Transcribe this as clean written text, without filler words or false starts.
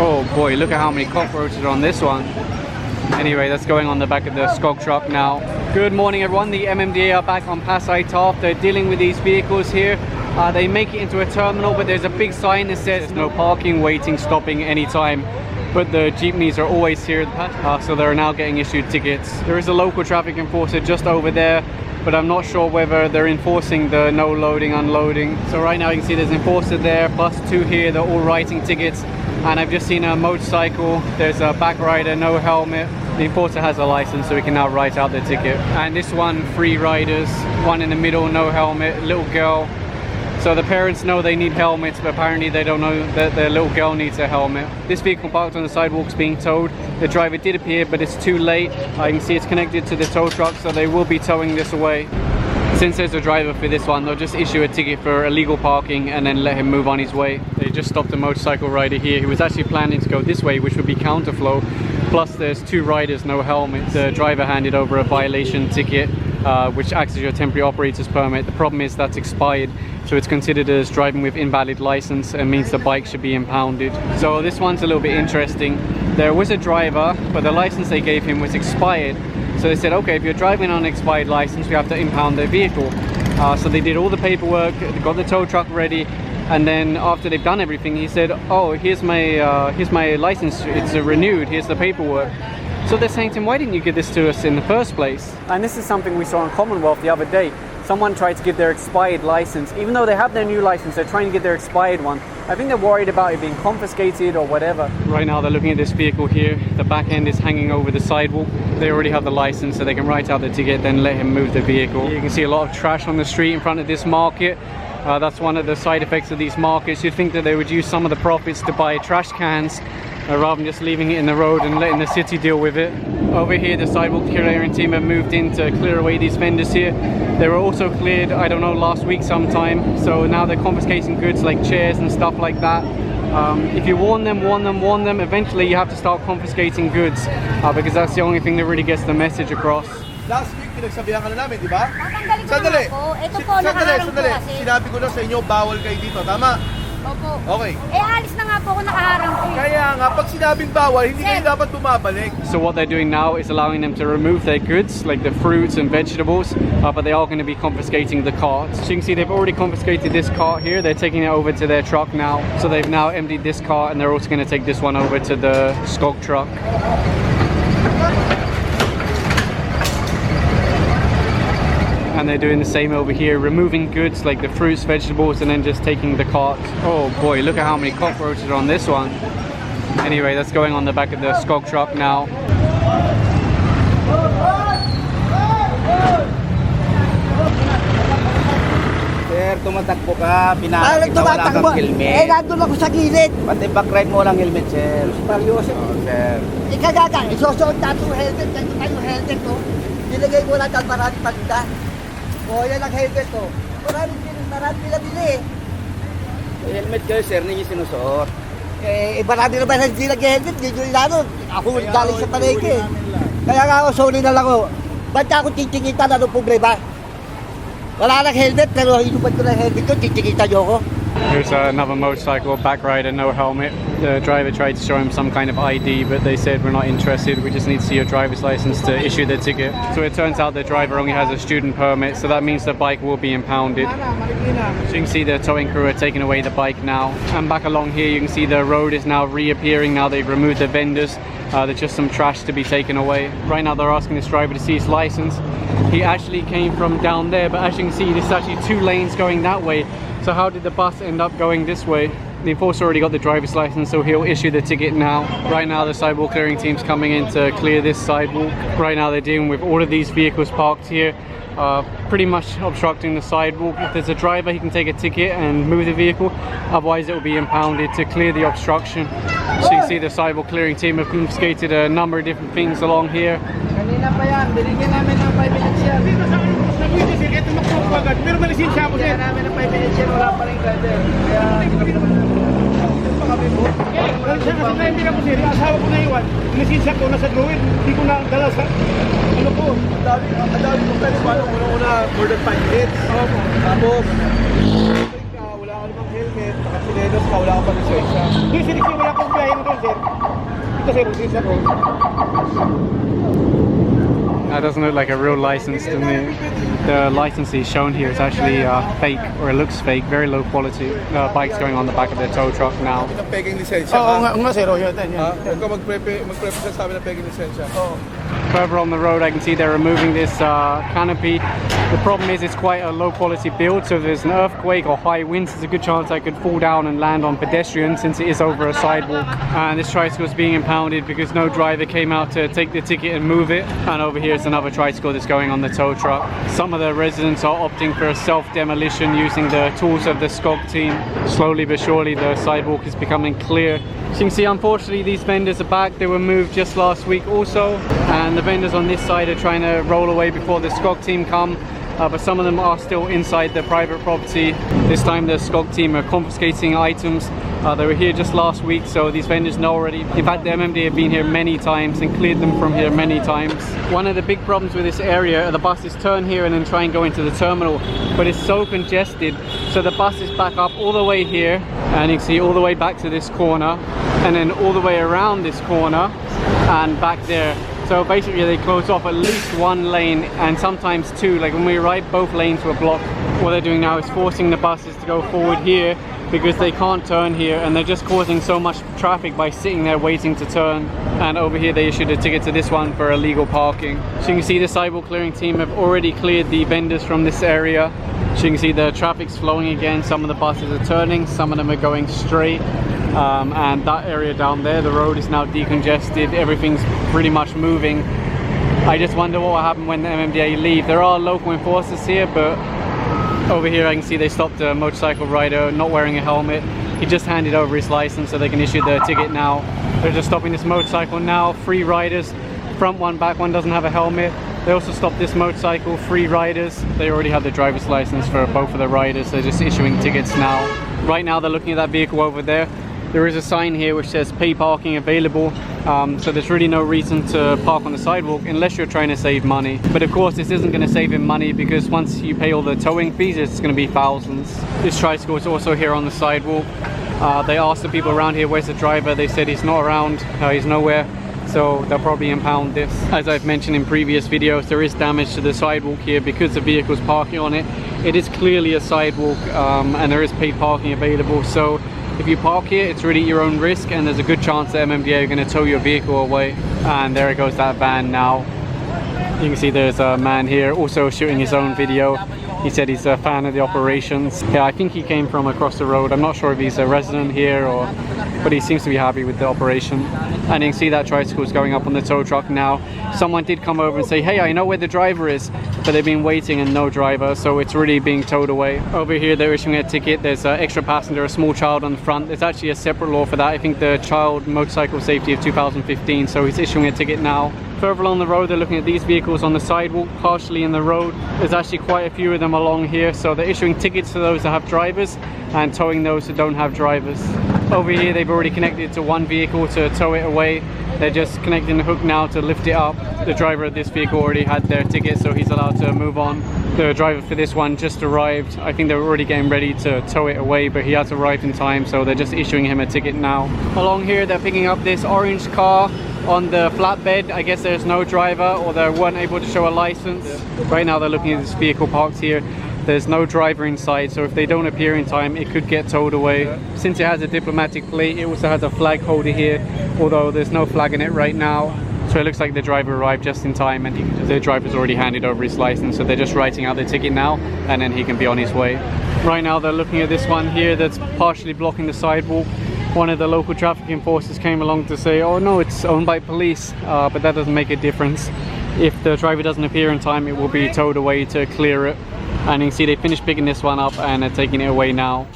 Oh boy, look at how many cockroaches are on this one. Anyway, that's going on the back of the Skog truck now. Good morning everyone, the MMDA are back on Pasay Taft. They're dealing with these vehicles here. They make it into a terminal, but there's a big sign that says no parking, waiting, stopping anytime. But the jeepneys are always here, so they're now getting issued tickets. There is a local traffic enforcer just over there, but I'm not sure whether they're enforcing the no loading, unloading. So right now you can see there's an enforcer there, plus two here, they're all writing tickets. And I've just seen a motorcycle, there's a back rider, no helmet. The enforcer has a license, so we can now write out the ticket. And this one, 3 riders, one in the middle, no helmet, little girl. So the parents know they need helmets, but apparently they don't know that their little girl needs a helmet. This vehicle parked on the sidewalk is being towed. The driver did appear, but it's too late. I can see it's connected to the tow truck, so they will be towing this away. Since there's a driver for this one, they'll just issue a ticket for illegal parking and then let him move on his way. They just stopped a motorcycle rider here who was actually planning to go this way, which would be counterflow. Plus there's 2 riders, no helmets. The driver handed over a violation ticket, which acts as your temporary operator's permit. The problem is that's expired, so it's considered as driving with invalid license and means the bike should be impounded. So this one's a little bit interesting. There was a driver, but the license they gave him was expired. So they said, okay, if you're driving on an expired license, we have to impound their vehicle. So they did all the paperwork, got the tow truck ready, and then after they've done everything, he said, oh, here's my license, it's renewed, here's the paperwork. So they're saying to him, why didn't you give this to us in the first place? And this is something we saw on Commonwealth the other day. Someone tried to give their expired license. Even though they have their new license, they're trying to get their expired one. I think they're worried about it being confiscated or whatever. Right now they're looking at this vehicle here. The back end is hanging over the sidewalk. They already have the license, so they can write out the ticket, then let him move the vehicle. You can see a lot of trash on the street in front of this market. That's one of the side effects of these markets. You'd think that they would use some of the profits to buy trash cans rather than just leaving it in the road and letting the city deal with it. Over here the sidewalk clearing team have moved in to clear away these vendors here. They were also cleared, I don't know, last week sometime. So now they're confiscating goods like chairs and stuff like that. If you warn them, eventually you have to start confiscating goods because that's the only thing that really gets the message across. Last week, pinagsabihan ka na namin, di ba? Tatanggalin ko naman po. Ito po, nakaharang po kasi. Sinabi ko na sa inyo, bawal kayo dito, tama? Opo. Okay. Alis na nga po ako nakaharang po. Kaya nga, pag sinabing bawal, hindi kayo dapat bumabalik. So what they're doing now is allowing them to remove their goods, like the fruits and vegetables, but they are going to be confiscating the carts. So you can see they've already confiscated this cart here. They're taking it over to their truck now. So they've now emptied this cart, and they're also going to take this one over to the Skog truck. And they're doing the same over here, removing goods like the fruits, vegetables, and then just taking the cart. Oh boy, look at how many cockroaches are on this one. Anyway, that's going on the back of the Skog truck now. Sir, tumatakbo ka, pinakit ka, wala kang helmet. Eh, nandun ako sa gilid. Pati backride mo walang helmet, sir. Seryoso. Oh, sir. Ikagaga, isusuot natin yung helmet. Ganito tayo yung helmet, to. Nilagay mo lang dahil marami pagda. O, yan ang helmet, to. Marami nila eh. May helmet kayo, sir, hindi sinusuot. Eh, marami naman hindi nag-helmet. Hindi nyo ilano. Ako galing sa palengke. Kaya nga ako, sorry na lang ako. Ba't ako titingitan, ano problema? Wala nang helmet, pero inubat ko ng helmet ko, titingitan nyo ako. Here's another motorcycle, back rider, no helmet. The driver tried to show him some kind of ID, but they said we're not interested, we just need to see your driver's license to issue the ticket. So it turns out the driver only has a student permit, so that means the bike will be impounded. So you can see the towing crew are taking away the bike now. And back along here you can see the road is now reappearing, now they've removed the vendors. There's just some trash to be taken away. Right now they're asking this driver to see his license. He actually came from down there, but as you can see, this is actually 2 lanes going that way. So how did the bus end up going this way? The enforcer already got the driver's license, so he'll issue the ticket now. Right now the sidewalk clearing team's coming in to clear this sidewalk. Right now they're dealing with all of these vehicles parked here, pretty much obstructing the sidewalk. If there's a driver, he can take a ticket and move the vehicle. Otherwise it will be impounded to clear the obstruction. So you can see the sidewalk clearing team have confiscated a number of different things along here. Kanina pa yan, binigyan namin ng 5 minutes yan. Pwede sir, ito makapag agad. Pero malisensya ako sir. Binigyan namin ng 5 minutes yan, wala pa rin driver. Kaya, kami po. Kasi hindi ako sir, asawa ko na iwan. Malisensya ko, nasa drawing. Hindi ko na dala sa, ano po. Ang dami ko pwede ba? Una, more than 5 minutes. Tapos, wala ka namang helmet, nakapinedos ka, wala ka pa lisensya. Yung sinikyo, wala akong biyahe mo doon, sir. Ito, sir, sir, oh. That doesn't look like a real license to me. The license is shown here is actually fake, or it looks fake, very low quality. Bike's going on the back of the tow truck now. Ito peking lisensya. Oo nga, sir, oh, yan. Huwag ka mag-represent sa amin ng peking lisensya. Oo. Further on the road, I can see they're removing this canopy. The problem is it's quite a low quality build, so if there's an earthquake or high winds, there's a good chance I could fall down and land on pedestrians since it is over a sidewalk. And this tricycle is being impounded because no driver came out to take the ticket and move it. And over here is another tricycle that's going on the tow truck. Some of the residents are opting for a self-demolition using the tools of the SCOG team. Slowly but surely the sidewalk is becoming clear. As you can see, unfortunately these vendors are back. They were moved just last week also, and the vendors on this side are trying to roll away before the SCOG team come. But some of them are still inside the private property. This time the SCOG team are confiscating items. They were here just last week, so these vendors know already. In fact, the MMDA have been here many times and cleared them from here many times. One of the big problems with this area, the buses turn here and then try and go into the terminal, but it's so congested, so the buses back up all the way here, and you can see all the way back to this corner, and then all the way around this corner and back there. So basically they close off at least one lane and sometimes two. Like when we arrive, both lanes were blocked. What they're doing now is forcing the buses to go forward here because they can't turn here, and they're just causing so much traffic by sitting there waiting to turn. And over here they issued a ticket to this one for illegal parking. So you can see the sidewalk clearing team have already cleared the vendors from this area. So you can see the traffic's flowing again. Some of the buses are turning, some of them are going straight. And that area down there, the road is now decongested, everything's pretty much moving. I just wonder what will happen when the MMDA leave. There are local enforcers here, but over here I can see they stopped a motorcycle rider not wearing a helmet. He just handed over his license so they can issue the ticket now. They're just stopping this motorcycle now. 3 riders, front one, back one doesn't have a helmet. They also stopped this motorcycle, 3 riders. They already have the driver's license for both of the riders. They're just issuing tickets now. Right now they're looking at that vehicle over there. There is a sign here which says pay parking available, so there's really no reason to park on the sidewalk unless you're trying to save money. But of course this isn't going to save him money because once you pay all the towing fees, it's going to be thousands. This tricycle is also here on the sidewalk. They asked the people around here, where's the driver? They said he's not around, he's nowhere. So they'll probably impound this. As I've mentioned in previous videos, there is damage to the sidewalk here because the vehicle's parking on it. It is clearly a sidewalk and there is paid parking available. So if you park here, it's really your own risk, and there's a good chance the MMDA are going to tow your vehicle away. And there goes that van now. You can see there's a man here also shooting his own video. He said he's a fan of the operations. Yeah, I think he came from across the road. I'm not sure if he's a resident here but he seems to be happy with the operation. And you can see that tricycle is going up on the tow truck now. Someone did come over and say, hey, I know where the driver is, but they've been waiting and no driver, so it's really being towed away. Over here they're issuing a ticket. There's an extra passenger, a small child on the front. There's actually a separate law for that. I think the Child Motorcycle Safety of 2015, so he's issuing a ticket now. Further along the road, they're looking at these vehicles on the sidewalk, partially in the road. There's actually quite a few of them along here, so they're issuing tickets to those that have drivers and towing those who don't have drivers. Over here, they've already connected to one vehicle to tow it away. They're just connecting the hook now to lift it up. The driver of this vehicle already had their ticket, so he's allowed to move on. The driver for this one just arrived. I think they were already getting ready to tow it away, but he has arrived in time, so they're just issuing him a ticket now. Along here, they're picking up this orange car on the flatbed. I guess there's no driver, or they weren't able to show a license. Right now they're looking at this vehicle parked here. There's no driver inside, so if they don't appear in time, it could get towed away. Since it has a diplomatic plate, it also has a flag holder here, although there's no flag in it right now. So it looks like the driver arrived just in time, and the driver's already handed over his license, so they're just writing out the ticket now, and then he can be on his way. Right now they're looking at this one here that's partially blocking the sidewalk. One of the local traffic enforcers came along to say, oh no, it's owned by police, but that doesn't make a difference. If the driver doesn't appear in time, it will be towed away to clear it. And you can see they finished picking this one up and they're taking it away now.